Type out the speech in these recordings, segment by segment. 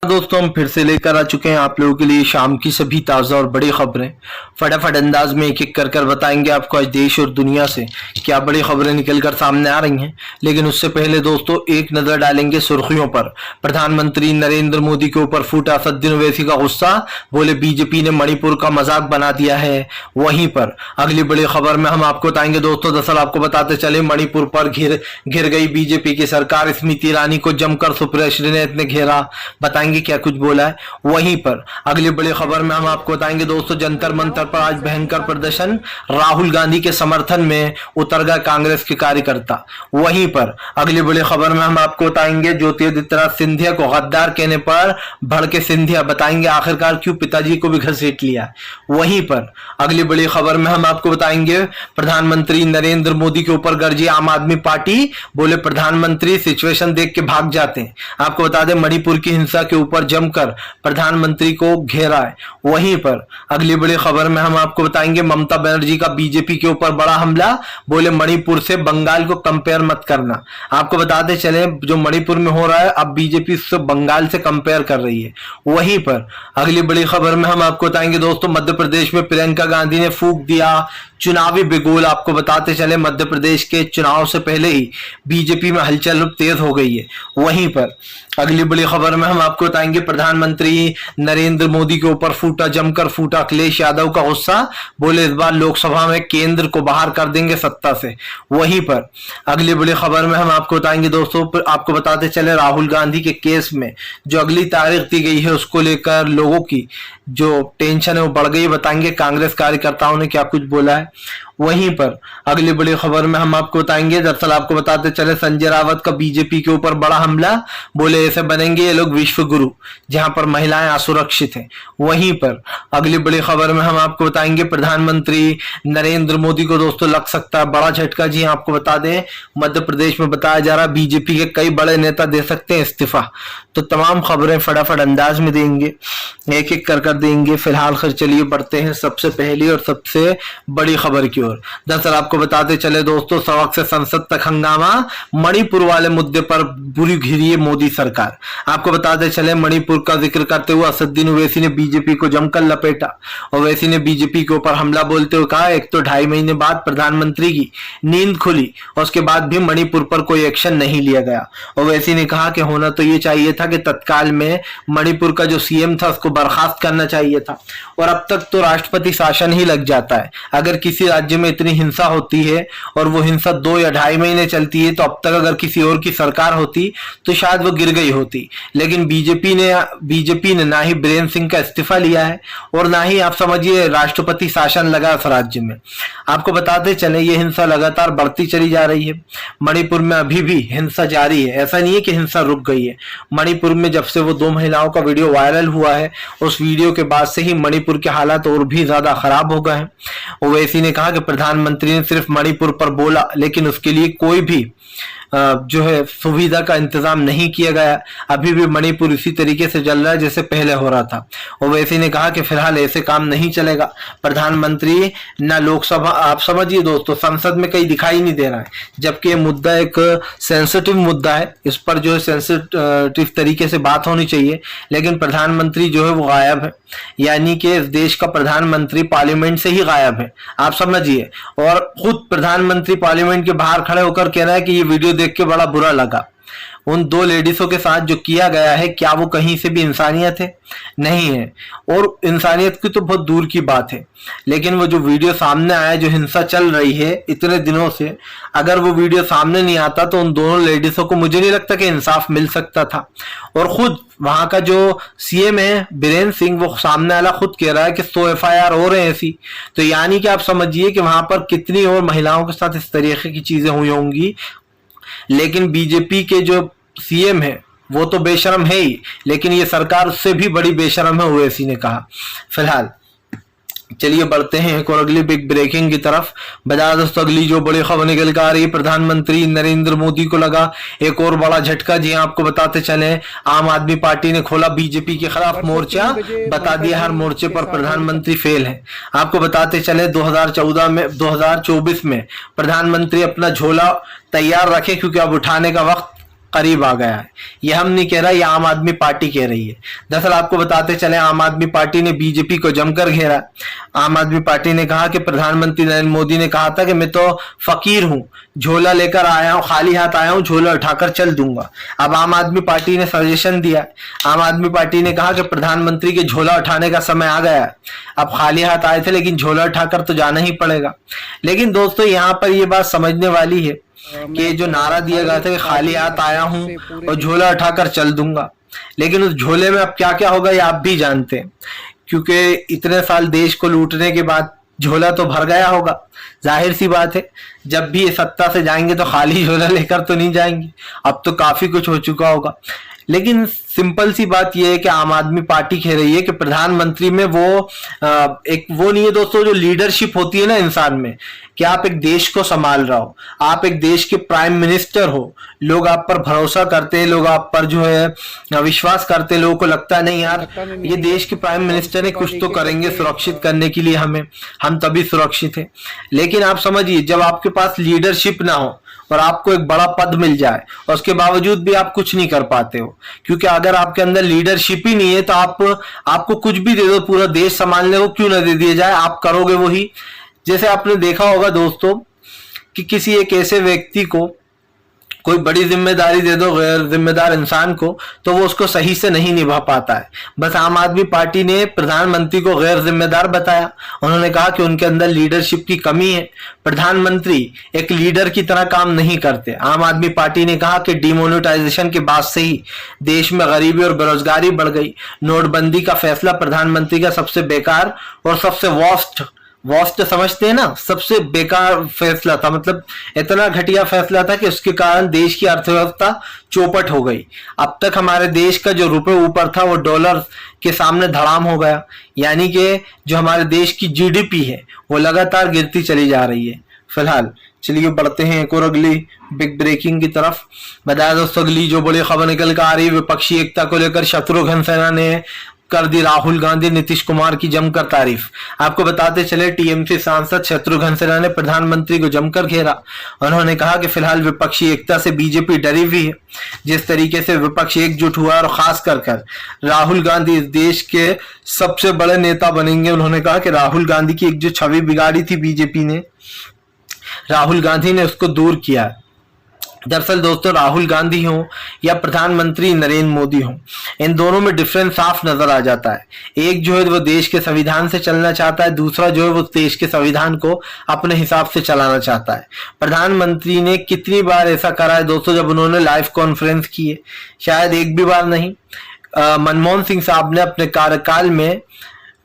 दोस्तों हम फिर से लेकर आ चुके हैं आप लोगों के लिए शाम की सभी ताज़ा और बड़ी खबरें। फटाफट अंदाज में एक एक कर बताएंगे आपको आज देश और दुनिया से क्या बड़ी खबरें निकलकर सामने आ रही हैं। लेकिन उससे पहले दोस्तों एक नजर डालेंगे सुर्खियों पर। प्रधानमंत्री नरेंद्र मोदी के ऊपर फूटा असदुद्दीन ओवैसी का गुस्सा, बोले बीजेपी ने मणिपुर का मजाक बना दिया है। वहीं पर अगली बड़ी खबर में हम आपको बताएंगे दोस्तों, दरअसल आपको बताते चले मणिपुर पर घिर गई बीजेपी की सरकार। स्मृति ईरानी को जमकर सुप्रिया श्रीनेत ने घेरा, बताएंगे क्या कुछ बोला है। वहीं पर अगली बड़ी खबर में हम आपको बताएंगे दोस्तों, जंतर मंतर पर आज भयंकर प्रदर्शन, राहुल गांधी के समर्थन में उतर गए कांग्रेस के कार्यकर्ता। वहीं पर अगली बड़ी खबर में हम आपको बताएंगे ज्योतिरादित्य सिंधिया को गद्दार कहने पर भड़के सिंधिया, बताएंगे आखिरकार क्यों पिताजी को भी घसीट लिया। वहीं पर अगली बड़ी खबर में हम आपको बताएंगे प्रधानमंत्री नरेंद्र मोदी के ऊपर गरजी आम आदमी पार्टी, बोले प्रधानमंत्री सिचुएशन देख के भाग जाते हैं। आपको बता दें मणिपुर की हिंसा के ऊपर जमकर प्रधानमंत्री को घेरा है। वहीं पर अगली बड़ी खबर में हम आपको बताएंगे ममता बनर्जी का बीजेपी के ऊपर बड़ा हमला, बोले मणिपुर से बंगाल को कंपेयर मत करना। आपको बताते चले जो मणिपुर में हो रहा है अब बीजेपी उससे बंगाल से कंपेयर कर रही है। वहीं पर अगली बड़ी खबर में हम आपको बताएंगे दोस्तों, मध्य प्रदेश में प्रियंका गांधी ने फूंक दिया चुनावी बिगुल। आपको बताते चले मध्य प्रदेश के चुनाव से पहले ही बीजेपी में हलचल तेज हो गई है। वहीं पर अगली बड़ी खबर में हम आपको बताएंगे प्रधानमंत्री नरेंद्र मोदी के ऊपर जमकर फूटा अखिलेश यादव का गुस्सा, बोले इस बार लोकसभा में केंद्र को बाहर कर देंगे सत्ता से। वहीं पर अगली बड़ी खबर में हम आपको बताएंगे दोस्तों, आपको बताते चले राहुल गांधी के केस में जो अगली तारीख दी गई है उसको लेकर लोगों की जो टेंशन है वो बढ़ गई। बताएंगे कांग्रेस कार्यकर्ताओं ने क्या कुछ बोला है। वहीं पर अगली बड़ी खबर में हम आपको बताएंगे, दरअसल आपको बताते चले संजय रावत का बीजेपी के ऊपर बड़ा हमला, बोले ऐसे बनेंगे ये लोग विश्व गुरु जहां पर महिलाएं असुरक्षित हैं। वहीं पर अगली बड़ी खबर में हम आपको बताएंगे प्रधानमंत्री नरेंद्र मोदी को दोस्तों लग सकता है बड़ा झटका। जी आपको बता दें मध्य प्रदेश में बताया जा रहा बीजेपी के कई बड़े नेता दे सकते हैं इस्तीफा। तो तमाम खबरें फटाफट अंदाज में देंगे, एक एक कर देंगे। फिलहाल खैर चलिए बढ़ते हैं सबसे पहली और सबसे बड़ी खबर की ओर। दरअसल आपको बताते चले दोस्तों, सड़क से संसद तक हंगामा, मणिपुर वाले मुद्दे पर बुरी घिरी है मोदी सरकार। आपको बताते चले मणिपुर का जिक्र करते हुए असदुद्दीन ओवैसी ने बीजेपी को जमकर लपेटा। ओवैसी ने बीजेपी के ऊपर हमला बोलते हुए कहा, एक तो 2.5 महीने बाद प्रधानमंत्री की नींद खुली और उसके बाद भी मणिपुर पर कोई एक्शन नहीं लिया गया। ओवैसी ने कहा कि होना तो ये चाहिए था कि तत्काल में मणिपुर का जो सीएम था उसको बर्खास्त करना चाहिए था, और अब तक तो राष्ट्रपति शासन ही लग जाता है। अगर किसी राज्य में इतनी हिंसा होती है और वो हिंसा 2 या 2.5 महीने चलती है तो अब तक अगर किसी और की सरकार होती तो शायद वो गिर गई होती। लेकिन बीजेपी ने ना ही बीरेंद्र सिंह का इस्तीफा लिया है और ना ही आप समझिए राष्ट्रपति शासन लगा उस राज्य में। आपको बताते चले ये हिंसा लगातार बढ़ती चली जा रही है। मणिपुर में अभी भी हिंसा जारी है, ऐसा नहीं है कि हिंसा रुक गई है। मणिपुर में जब से वो 2 महिलाओं का वीडियो वायरल हुआ है उस वीडियो के बाद से ही मणिपुर के हालात और भी ज्यादा खराब हो गए हैं। ओवैसी ने कहा कि प्रधानमंत्री ने सिर्फ मणिपुर पर बोला लेकिन उसके लिए कोई भी जो है सुविधा का इंतजाम नहीं किया गया। अभी भी मणिपुर इसी तरीके से चल रहा है जैसे पहले हो रहा था। ओवैसी ने कहा कि फिलहाल ऐसे काम नहीं चलेगा। प्रधानमंत्री ना लोकसभा, आप समझिए दोस्तों संसद में कहीं दिखाई नहीं दे रहा है, जबकि ये मुद्दा एक सेंसिटिव मुद्दा है, इस पर जो है सेंसिटिव तरीके से बात होनी चाहिए। लेकिन प्रधानमंत्री जो है वो गायब है, यानी कि इस देश का प्रधानमंत्री पार्लियामेंट से ही गायब है, आप समझिए। और खुद प्रधानमंत्री पार्लियामेंट के बाहर खड़े होकर कह रहा है कि ये वीडियो देख के बड़ा बुरा लगा। उन 2 लेडीजों के साथ जो किया गया है क्या वो कहीं से भी इंसानियत है? नहीं है। और इंसानियत की तो बहुत दूर की बात है। लेकिन वो जो वीडियो सामने आया, जो हिंसा चल रही है इतने दिनों से, अगर वो वीडियो सामने नहीं आता तो उन दोनों लेडीजों को मुझे नहीं लगता कि इंसाफ मिल सकता था। और खुद वहां का जो सीएम है बीरेंद्र सिंह, वो सामने वाला खुद कह रहा है कि 100 FIR हो रहे हैं ऐसी। तो यानी कि आप समझिए कि वहां पर कितनी और महिलाओं के साथ इस तरीके की चीजें हुई होंगी। लेकिन बीजेपी के जो सीएम है वो तो बेशरम है ही, लेकिन ये सरकार उससे भी बड़ी बेशरम है, ओवैसी ने कहा। फिलहाल चलिए बढ़ते हैं एक और अगली बिग ब्रेकिंग की तरफ। बता दोस्तों अगली जो बड़ी खबर निकल कर आ रही है, प्रधानमंत्री नरेंद्र मोदी को लगा एक और बड़ा झटका। जी आपको बताते चले आम आदमी पार्टी ने खोला बीजेपी के खिलाफ मोर्चा, बता दिया हर मोर्चे पर प्रधानमंत्री फेल है। आपको बताते चले 2024 में प्रधानमंत्री अपना झोला तैयार रखे क्योंकि अब उठाने का वक्त करीब आ गया है। ये हम नहीं कह रहा, ये आम आदमी पार्टी कह रही है। दरअसल आपको बताते चले, आम आदमी पार्टी ने बीजेपी को जमकर घेरा। आम आदमी पार्टी ने कहा कि प्रधानमंत्री नरेंद्र मोदी ने कहा था कि मैं तो फकीर हूं, झोला लेकर आया हूं, खाली हाथ आया हूं, झोला उठाकर चल दूंगा। अब आम आदमी पार्टी ने सजेशन दिया, आम आदमी पार्टी ने कहा कि प्रधानमंत्री के झोला उठाने का समय आ गया है। अब खाली हाथ आए थे लेकिन झोला उठाकर तो जाना ही पड़ेगा। लेकिन दोस्तों यहाँ पर ये बात समझने वाली है कि जो नारा दिया गया था कि खाली हाथ आया हूं और झोला उठाकर चल दूंगा, लेकिन उस झोले में अब क्या क्या होगा ये आप भी जानते हैं, क्योंकि इतने साल देश को लूटने के बाद झोला तो भर गया होगा। जाहिर सी बात है, जब भी ये सत्ता से जाएंगे तो खाली झोला लेकर तो नहीं जाएंगे, अब तो काफी कुछ हो चुका होगा। लेकिन सिंपल सी बात यह है कि आम आदमी पार्टी कह रही है कि प्रधानमंत्री में वो एक वो नहीं है दोस्तों जो लीडरशिप होती है ना इंसान में, कि आप एक देश को संभाल रहा हो, आप एक देश के प्राइम मिनिस्टर हो, लोग आप पर भरोसा करते हैं, लोग आप पर जो है विश्वास करते हैं, लोगों को लगता है नहीं यार ये देश के प्राइम मिनिस्टर है, कुछ तो करेंगे सुरक्षित करने के लिए हमें, हम तभी सुरक्षित हैं। लेकिन आप समझिए, जब आपके पास लीडरशिप ना हो और आपको एक बड़ा पद मिल जाए और उसके बावजूद भी आप कुछ नहीं कर पाते हो, क्योंकि अगर आपके अंदर लीडरशिप ही नहीं है तो आपको कुछ भी दे दो, पूरा देश संभालने को क्यों ना दे दिया जाए, आप करोगे वही। जैसे आपने देखा होगा दोस्तों कि किसी एक ऐसे व्यक्ति को कोई बड़ी जिम्मेदारी दे दो गैर जिम्मेदार इंसान को, तो वो उसको सही से नहीं निभा पाता है। बस आम आदमी पार्टी ने प्रधानमंत्री को गैर जिम्मेदार बताया, उन्होंने कहा कि उनके अंदर लीडरशिप की कमी है, प्रधानमंत्री एक लीडर की तरह काम नहीं करते। आम आदमी पार्टी ने कहा कि डिमोनेटाइजेशन के बाद से ही देश में गरीबी और बेरोजगारी बढ़ गई, नोटबंदी का फैसला प्रधानमंत्री का सबसे बेकार और सबसे वर्स्ट समझते हैं ना, सबसे बेकार फैसला था, मतलब इतना घटिया फैसला था कि उसके कारण देश की अर्थव्यवस्था चौपट हो गई। अब तक हमारे देश का जो रुपए ऊपर था वो डॉलर के सामने धड़ाम हो गया, यानी कि जो हमारे देश की जीडीपी है वो लगातार गिरती चली जा रही है। फिलहाल चलिए बढ़ते हैं एक और अगली बिग ब्रेकिंग की तरफ। बताया दोस्तों अगली जो बड़ी खबर निकल कर आ रही है, विपक्षी एकता को लेकर शत्रुघ्न सिन्हा ने कर दी राहुल गांधी नीतीश कुमार की जमकर तारीफ। आपको बताते चले, टीएमसी सांसद शत्रुघ्न सिन्हा ने प्रधानमंत्री को जमकर घेरा। उन्होंने कहा कि फिलहाल विपक्षी एकता से बीजेपी डरी हुई है। जिस तरीके से विपक्ष एकजुट हुआ और खास कर राहुल गांधी इस देश के सबसे बड़े नेता बनेंगे। उन्होंने कहा कि राहुल गांधी की एक जो छवि बिगाड़ी थी बीजेपी ने, राहुल गांधी ने उसको दूर किया। दरअसल दोस्तों, राहुल गांधी हो या प्रधानमंत्री नरेंद्र मोदी हो, इन दोनों में डिफरेंस साफ नजर आ जाता है। एक जो है वो देश के संविधान से चलना चाहता है, दूसरा जो है वो देश के संविधान को अपने हिसाब से चलाना चाहता है। प्रधानमंत्री ने कितनी बार ऐसा करा है दोस्तों, जब उन्होंने लाइव कॉन्फ्रेंस की है, शायद एक भी बार नहीं। मनमोहन सिंह साहब ने अपने कार्यकाल में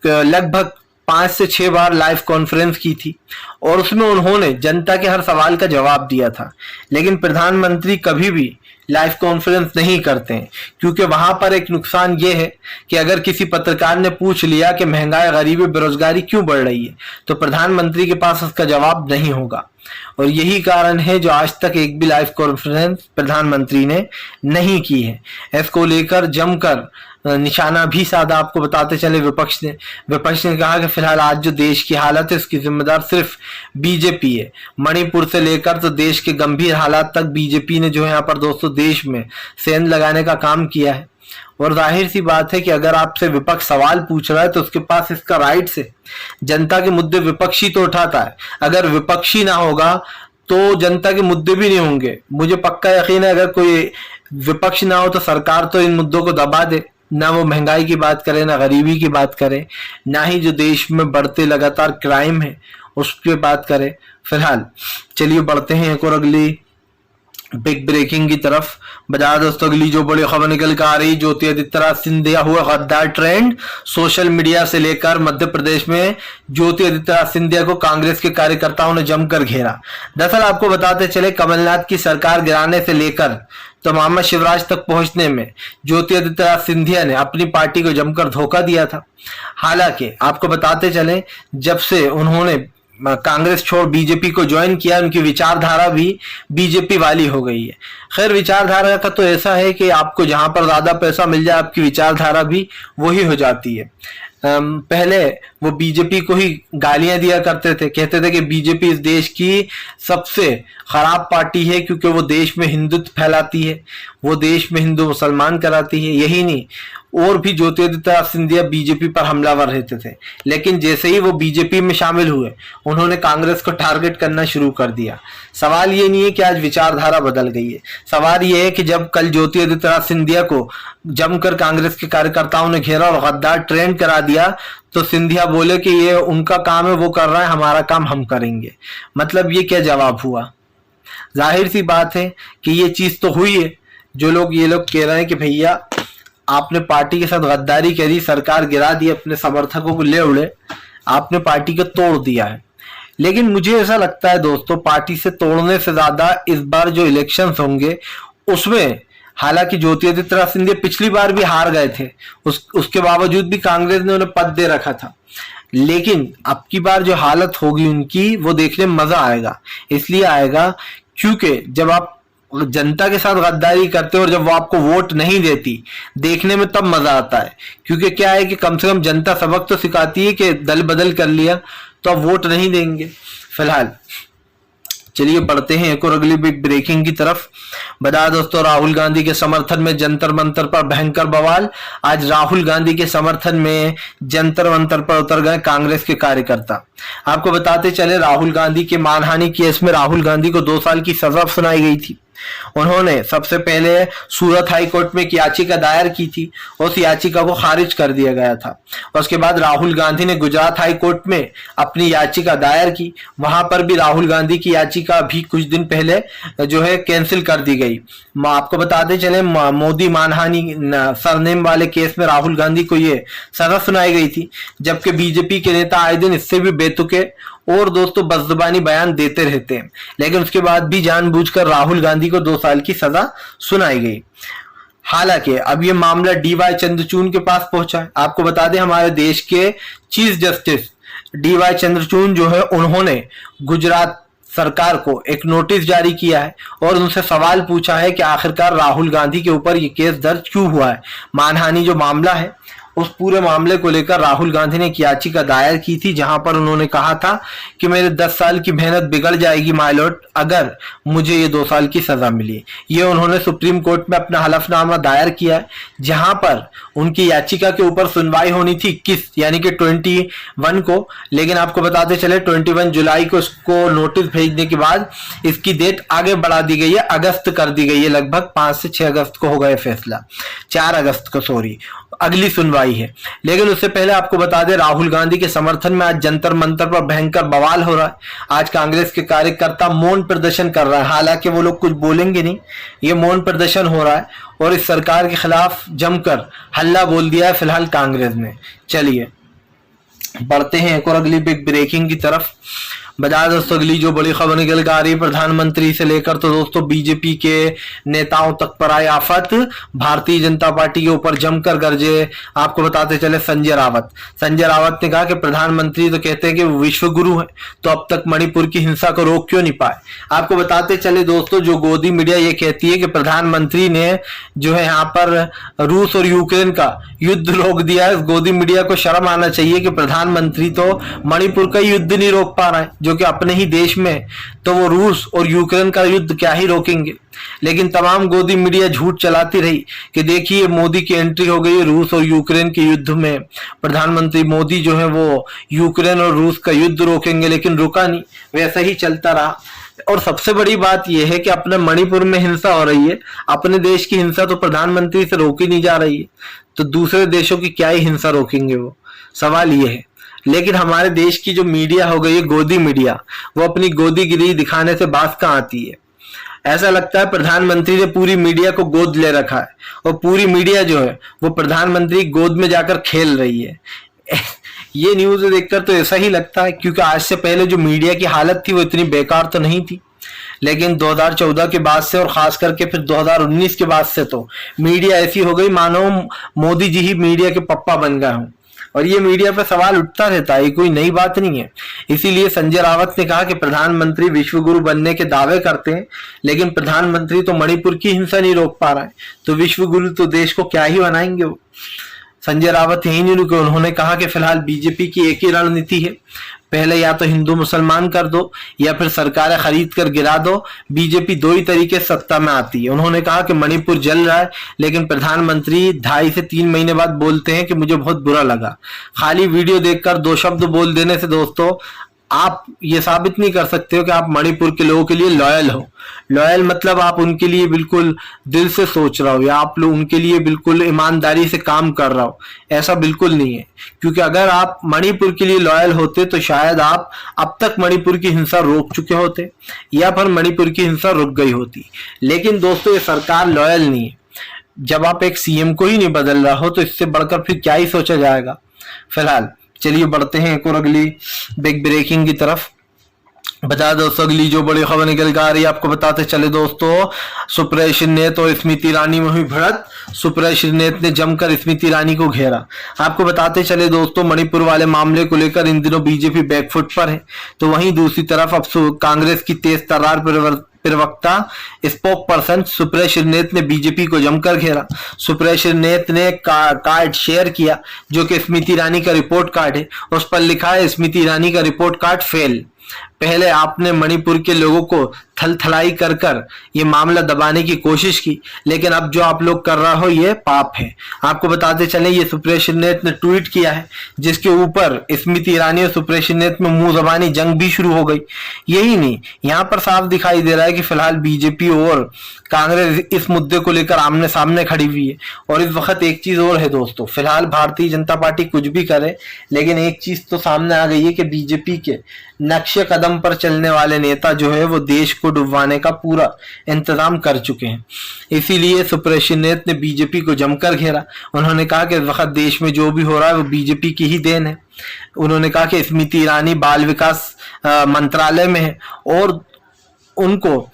लगभग 5 से 6 बार लाइव कॉन्फ्रेंस की थी और उसमें उन्होंने जनता के हर सवाल का जवाब दिया था। लेकिन प्रधानमंत्री कभी भी लाइव कॉन्फ्रेंस नहीं करते हैं, क्योंकि वहां पर एक नुकसान ये है कि अगर किसी पत्रकार ने पूछ लिया कि महंगाई, गरीबी, बेरोजगारी क्यों बढ़ रही है, तो प्रधानमंत्री के पास उसका जवाब नहीं होगा। और यही कारण है जो आज तक एक भी लाइव कॉन्फ्रेंस प्रधानमंत्री ने नहीं की है। इसको लेकर जमकर निशाना भी साधा। आपको बताते चले, विपक्ष ने कहा कि फिलहाल आज जो देश की हालत है उसकी जिम्मेदार सिर्फ बीजेपी है। मणिपुर से लेकर तो देश के गंभीर हालात तक बीजेपी ने जो है यहाँ पर दोस्तों देश में सेंध लगाने का काम किया है। और जाहिर सी बात है कि अगर आपसे विपक्ष सवाल पूछ रहा है तो उसके पास इसका राइट्स है। जनता के मुद्दे विपक्षी तो उठाता है, अगर विपक्षी ना होगा तो जनता के मुद्दे भी नहीं होंगे। मुझे पक्का यकीन है अगर कोई विपक्ष ना हो तो सरकार तो इन मुद्दों को दबा दे, ना वो महंगाई की बात करे, ना गरीबी की बात करे, ना ही जो देश में बढ़ते लगातार क्राइम है उस पर बात करे। फिलहाल चलिए बढ़ते हैं एक और अगली बिग ब्रेकिंग की तरफ। बता दोस्तों अगली जो बड़ी खबर निकल कर आ रही, ज्योतिरादित्य सिंधिया हुआ गद्दार ट्रेंड। सोशल मीडिया से लेकर मध्य प्रदेश में ज्योतिरादित्य सिंधिया को कांग्रेस के कार्यकर्ताओं ने जमकर घेरा। दरअसल आपको बताते चले, कमलनाथ की सरकार गिराने से लेकर तो मोहम्मद शिवराज तक पहुंचने में ज्योतिरादित्य सिंधिया ने अपनी पार्टी को जमकर धोखा दिया था। हालांकि आपको बताते चले, जब से उन्होंने कांग्रेस छोड़ बीजेपी को ज्वाइन किया, उनकी विचारधारा भी बीजेपी वाली हो गई है। खैर विचारधारा का तो ऐसा है कि आपको जहां पर ज्यादा पैसा मिल जाए आपकी विचारधारा भी वही हो जाती है। पहले वो बीजेपी को ही गालियां दिया करते थे, कहते थे कि बीजेपी इस देश की सबसे खराब पार्टी है क्योंकि वो देश में हिंदुत्व फैलाती है, वो देश में हिंदू मुसलमान कराती है। यही नहीं, और भी ज्योतिरादित्य सिंधिया बीजेपी पर हमलावर रहते थे, लेकिन जैसे ही वो बीजेपी में शामिल हुए उन्होंने कांग्रेस को टारगेट करना शुरू कर दिया। सवाल ये नहीं है कि आज विचारधारा बदल गई है, सवाल ये है कि जब कल ज्योतिरादित्य सिंधिया को जमकर कांग्रेस के कार्यकर्ताओं ने घेरा और गद्दार ट्रेंड करा दिया तो सिंधिया बोले कि ये उनका काम है, वो कर रहा है, हमारा काम हम करेंगे। मतलब ये क्या जवाब हुआ? जाहिर सी बात है कि ये चीज तो हुई है। जो लोग ये लोग कह रहे हैं कि भैया आपने पार्टी के साथ गद्दारी करी, सरकार गिरा दी, अपने समर्थकों को ले उड़े, आपने पार्टी को तोड़ दिया है। लेकिन मुझे ऐसा लगता है दोस्तों, पार्टी से तोड़ने से ज्यादा इस बार जो इलेक्शंस होंगे उसमें, हालांकि ज्योतिरादित्य सिंधिया पिछली बार भी हार गए थे, उसके बावजूद भी कांग्रेस ने उन्हें पद दे रखा था, लेकिन अब की बार जो हालत होगी उनकी वो देखने में मजा आएगा। इसलिए आएगा क्योंकि जब आप जनता के साथ गद्दारी करते हो और जब वो आपको वोट नहीं देती, देखने में तब मजा आता है। क्योंकि क्या है कि कम से कम जनता सबक तो सिखाती है कि दल बदल कर लिया तो अब वोट नहीं देंगे। फिलहाल चलिए बढ़ते हैं एक और अगली बिग ब्रेकिंग की तरफ। बता दोस्तों, राहुल गांधी के समर्थन में जंतर मंतर पर भयंकर बवाल। आज राहुल गांधी के समर्थन में जंतर मंतर पर उतर गए कांग्रेस के कार्यकर्ता। आपको बताते चले, राहुल गांधी के मानहानि केस में राहुल गांधी को 2 साल की सजा सुनाई गई थी। उन्होंने सबसे पहले सूरत हाई कोर्ट में एक याचिका दायर की थी, उस याचिका को खारिज कर दिया गया था। उसके बाद राहुल गांधी ने गुजरात हाई कोर्ट में अपनी याचिका दायर की, वहां पर भी राहुल गांधी की याचिका भी कुछ दिन पहले जो है कैंसिल कर दी गई। आपको बताते चले, मोदी मानहानि सरनेम वाले केस में राहुल गांधी को ये सजा सुनाई गई थी, जबकि बीजेपी के नेता आए दिन इससे भी बेतुके और दोस्तों बदजुबानी बयान देते रहते हैं, लेकिन उसके बाद भी जानबूझकर राहुल गांधी को 2 साल की सजा सुनाई गई। हालांकि अब ये मामला DY चंद्रचूड़ के पास पहुंचा है। आपको बता दें, हमारे देश के चीफ जस्टिस DY चंद्रचूड़ जो है, उन्होंने गुजरात सरकार को एक नोटिस जारी किया है और उनसे सवाल पूछा है कि आखिरकार राहुल गांधी के ऊपर ये केस दर्ज क्यों हुआ है। मानहानि जो मामला है उस पूरे मामले को लेकर राहुल गांधी ने एक याचिका दायर की थी, जहां पर उन्होंने कहा था कि मेरे 10 साल की मेहनत बिगड़ जाएगी माय लॉर्ड अगर मुझे ये 2 साल की सजा मिली। ये उन्होंने सुप्रीम कोर्ट में अपना हलफनामा दायर किया है, जहां पर उनकी याचिका के ऊपर सुनवाई होनी थी 21 यानी कि 21 को, लेकिन आपको बताते चले 21 जुलाई को इसको नोटिस भेजने के बाद इसकी डेट आगे बढ़ा दी गई है, अगस्त कर दी गई है। लगभग 5 से 6 अगस्त को होगा ये फैसला, 4 अगस्त को सॉरी अगली सुनवाई है। लेकिन उससे पहले आपको बता दें, राहुल गांधी के समर्थन में आज जंतर मंतर पर भयंकर बवाल हो रहा है। आज कांग्रेस के कार्यकर्ता मौन प्रदर्शन कर रहे हैं, हालांकि वो लोग कुछ बोलेंगे नहीं, ये मौन प्रदर्शन हो रहा है और इस सरकार के खिलाफ जमकर हल्ला बोल दिया है फिलहाल कांग्रेस ने। चलिए बढ़ते हैं एक और अगली बिग ब्रेकिंग की तरफ। बता दोस्तों, अगली जो बड़ी खबर निकल कर आ रही है, प्रधानमंत्री से लेकर तो दोस्तों बीजेपी के नेताओं तक पर आई आफत। भारतीय जनता पार्टी के ऊपर जमकर गरजे। आपको बताते चले संजय रावत ने कहा कि प्रधानमंत्री तो कहते हैं कि वो विश्व गुरु है, तो अब तक मणिपुर की हिंसा को रोक क्यों नहीं पाए। आपको बताते चले दोस्तों, जो गोदी मीडिया ये कहती है कि प्रधानमंत्री ने जो है यहाँ पर रूस और यूक्रेन का युद्ध रोक दिया है, गोदी मीडिया को शर्म आना चाहिए कि प्रधानमंत्री तो मणिपुर का युद्ध नहीं रोक पा रहा है, जो कि अपने ही देश में, तो वो रूस और यूक्रेन का युद्ध क्या ही रोकेंगे। लेकिन तमाम गोदी मीडिया झूठ चलाती रही कि देखिए मोदी की एंट्री हो गई रूस और यूक्रेन के युद्ध में, प्रधानमंत्री मोदी जो है वो यूक्रेन और रूस का युद्ध रोकेंगे, लेकिन रुका नहीं, वैसा ही चलता रहा। और सबसे बड़ी बात यह है कि अपने मणिपुर में हिंसा हो रही है, अपने देश की हिंसा तो प्रधानमंत्री से रोकी नहीं जा रही है, तो दूसरे देशों की क्या ही हिंसा रोकेंगे वो, सवाल ये है। लेकिन हमारे देश की जो मीडिया हो गई है गोदी मीडिया, वो अपनी गोदीगिरी दिखाने से बात कहाँ आती है। ऐसा लगता है प्रधानमंत्री ने पूरी मीडिया को गोद ले रखा है और पूरी मीडिया जो है वो प्रधानमंत्री गोद में जाकर खेल रही है। ये न्यूज देखकर तो ऐसा ही लगता है, क्योंकि आज से पहले जो मीडिया की हालत थी वो इतनी बेकार तो नहीं थी, लेकिन 2014 के बाद से और खास करके फिर 2019 के बाद से तो मीडिया ऐसी हो गई मानो मोदी जी ही मीडिया के पप्पा बन गए हों। और ये मीडिया पर सवाल उठता रहता है, ये कोई नई बात नहीं है। इसीलिए संजय रावत ने कहा कि प्रधानमंत्री विश्वगुरु बनने के दावे करते हैं, लेकिन प्रधानमंत्री तो मणिपुर की हिंसा नहीं रोक पा रहा है, तो विश्वगुरु तो देश को क्या ही बनाएंगे वो। संजय रावत यही नहीं रुके, उन्होंने कहा कि फिलहाल बीजेपी की एक ही रणनीति है, पहले या तो हिंदू मुसलमान कर दो या फिर सरकारें खरीद कर गिरा दो। बीजेपी दो ही तरीके सत्ता में आती है। उन्होंने कहा कि मणिपुर जल रहा है, लेकिन प्रधानमंत्री 2.5 से 3 महीने बाद बोलते हैं कि मुझे बहुत बुरा लगा। खाली वीडियो देखकर 2 शब्द बोल देने से दोस्तों आप ये साबित नहीं कर सकते हो कि आप मणिपुर के लोगों के लिए लॉयल हो। लॉयल मतलब आप उनके लिए बिल्कुल दिल से सोच रहा हो या आप लोग उनके लिए बिल्कुल ईमानदारी से काम कर रहा हो, ऐसा बिल्कुल नहीं है। क्योंकि अगर आप मणिपुर के लिए लॉयल होते तो शायद आप अब तक मणिपुर की हिंसा रोक चुके होते या फिर मणिपुर की हिंसा रुक गई होती। लेकिन दोस्तों ये सरकार लॉयल नहीं है। जब आप एक सीएम को ही नहीं बदल रहा हो तो इससे बढ़कर फिर क्या ही सोचा जाएगा। फिलहाल चलिए बढ़ते हैं एक और अगली बिग ब्रेकिंग की तरफ। बता दोस्तों अगली जो बड़ी खबर निकल कर आ रही है, आपको बताते चले दोस्तों, सुप्रिया श्रीनेत और स्मृति ईरानी में हुई भिड़ंत। सुप्रिया श्रीनेत ने जमकर स्मृति ईरानी को घेरा। आपको बताते चले दोस्तों, मणिपुर वाले मामले को लेकर इन दिनों बीजेपी बैकफुट पर है, तो वहीं दूसरी तरफ अब कांग्रेस की तेज तर्रार प्रवक्ता स्पोक पर्सन सुप्रिया श्रीनेत ने बीजेपी को जमकर घेरा। सुप्रिया श्रीनेत ने कार्ड शेयर किया जो कि स्मृति ईरानी का रिपोर्ट कार्ड है। उस पर लिखा है स्मृति ईरानी का रिपोर्ट कार्ड फेल। पहले आपने मणिपुर के लोगों को थलथलाई कर कर ये मामला दबाने की कोशिश की, लेकिन अब जो आप लोग कर रहे हो ये पाप है। आपको बताते चले ये सुप्रिया श्रीनेत ने ट्वीट किया है, जिसके ऊपर स्मृति ईरानी और सुप्रिया श्रीनेत में मुंह जबानी जंग भी शुरू हो गई। यही नहीं, यहाँ पर साफ दिखाई दे रहा है कि फिलहाल बीजेपी और कांग्रेस इस मुद्दे को लेकर आमने सामने खड़ी हुई है। और इस वक्त एक चीज और है दोस्तों, फिलहाल भारतीय जनता पार्टी कुछ भी करे, लेकिन एक चीज तो सामने आ गई है कि बीजेपी के नक्शे कदम पर चलने वाले नेता जो है वो देश को डुबवाने का पूरा इंतजाम कर चुके हैं। इसीलिए सुप्रिया श्रीनेत ने बीजेपी को जमकर घेरा। उन्होंने कहा कि इस वक्त देश में जो भी हो रहा है वो बीजेपी की ही देन है। उन्होंने कहा कि स्मृति ईरानी बाल विकास मंत्रालय में है और उनको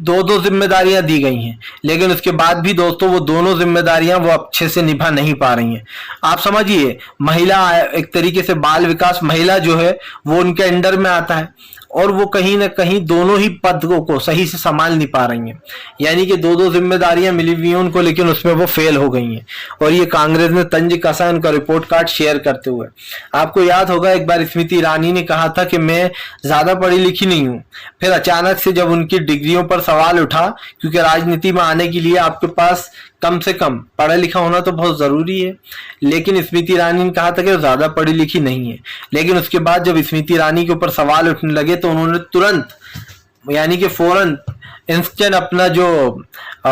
2 जिम्मेदारियां दी गई हैं, लेकिन उसके बाद भी दोस्तों वो दोनों जिम्मेदारियां वो अच्छे से निभा नहीं पा रही हैं। आप समझिए, महिला एक तरीके से बाल विकास महिला जो है वो उनके अंडर में आता है और वो कहीं ना कहीं दोनों ही पदों को सही से संभाल नहीं पा रही हैं। यानी कि 2 जिम्मेदारियां मिली हुई हैं उनको, लेकिन उसमें वो फेल हो गई हैं। और ये कांग्रेस ने तंज कसा उनका रिपोर्ट कार्ड शेयर करते हुए। आपको याद होगा एक बार स्मृति ईरानी ने कहा था कि मैं ज्यादा पढ़ी लिखी नहीं हूं। फिर अचानक से जब उनकी डिग्रियों पर सवाल उठा, क्योंकि राजनीति में आने के लिए आपके पास कम से कम पढ़ा लिखा होना तो बहुत जरूरी है, लेकिन स्मृति ईरानी ने कहा था कि वो ज्यादा पढ़ी लिखी नहीं है। लेकिन उसके बाद जब स्मृति ईरानी के ऊपर सवाल उठने लगे तो उन्होंने तुरंत यानी कि फौरन इंस्टेंट अपना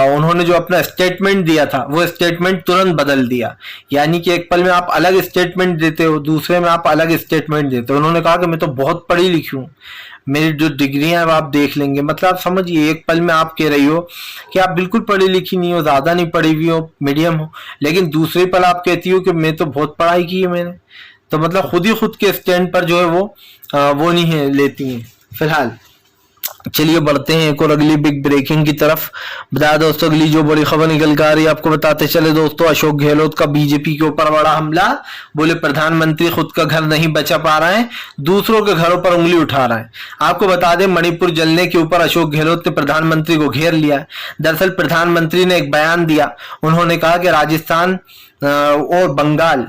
उन्होंने जो अपना स्टेटमेंट दिया था वो स्टेटमेंट तुरंत बदल दिया। यानी कि एक पल में आप अलग स्टेटमेंट देते हो, दूसरे में आप अलग स्टेटमेंट देते हो। उन्होंने कहा कि मैं तो बहुत पढ़ी लिखी हूँ, मेरी जो डिग्रियां हैं आप देख लेंगे। मतलब आप समझिए, एक पल में आप कह रही हो कि आप बिल्कुल पढ़ी लिखी नहीं हो, ज्यादा नहीं पढ़ी हुई हो, मीडियम हो, लेकिन दूसरे पल आप कहती हो कि मैं तो बहुत पढ़ाई की है मैंने। तो मतलब खुद के स्टैंड पर जो है वो नहीं है लेती हैं। फिलहाल चलिए बढ़ते हैं एक और अगली बिग ब्रेकिंग की तरफ। बता दोस्तों अगली जो बड़ी खबर निकल कर आ रही है, आपको बताते चले दोस्तों, अशोक गहलोत का बीजेपी के ऊपर बड़ा हमला। बोले प्रधानमंत्री खुद का घर नहीं बचा पा रहे हैं, दूसरों के घरों पर उंगली उठा रहे हैं। आपको बता दें मणिपुर जलने के ऊपर अशोक गहलोत ने प्रधानमंत्री को घेर लिया। दरअसल प्रधानमंत्री ने एक बयान दिया, उन्होंने कहा कि राजस्थान और बंगाल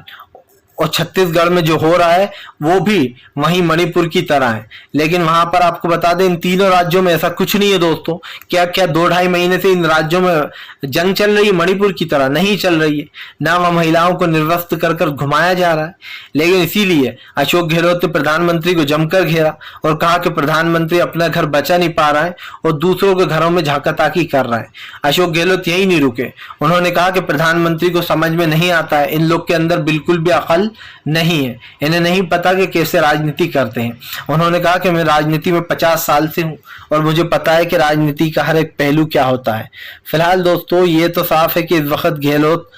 और छत्तीसगढ़ में जो हो रहा है वो भी वहीं मणिपुर की तरह है। लेकिन वहां पर आपको बता दें इन तीनों राज्यों में ऐसा कुछ नहीं है दोस्तों। क्या 2-2.5 महीने से इन राज्यों में जंग चल रही है, मणिपुर की तरह नहीं चल रही है। ना वहां महिलाओं को निर्वस्त्र कर कर घुमाया जा रहा है। लेकिन इसीलिए अशोक गहलोत ने प्रधानमंत्री को जमकर घेरा और कहा कि प्रधानमंत्री अपना घर बचा नहीं पा रहा है और दूसरों के घरों में झाकाताकी कर रहा है। अशोक गहलोत यही नहीं रुके, उन्होंने कहा कि प्रधानमंत्री को समझ में नहीं आता है, इन लोग के अंदर बिल्कुल भी अकल नहीं है, इन्हें नहीं पता कि कैसे राजनीति करते हैं। उन्होंने कहा कि मैं राजनीति में 50 साल से हूं और मुझे पता है कि राजनीति का हर एक पहलू क्या होता है। फिलहाल दोस्तों ये तो साफ है कि इस वक्त गहलोत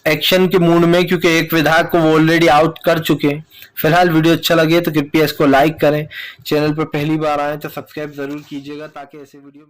एक्शन के मूड में, क्योंकि एक विधायक को वो ऑलरेडी आउट कर चुके हैं। फिलहाल वीडियो अच्छा लगे तो कृपया इसको लाइक करें, चैनल पर पहली बार आए तो सब्सक्राइब जरूर कीजिएगा ताकि ऐसे वीडियो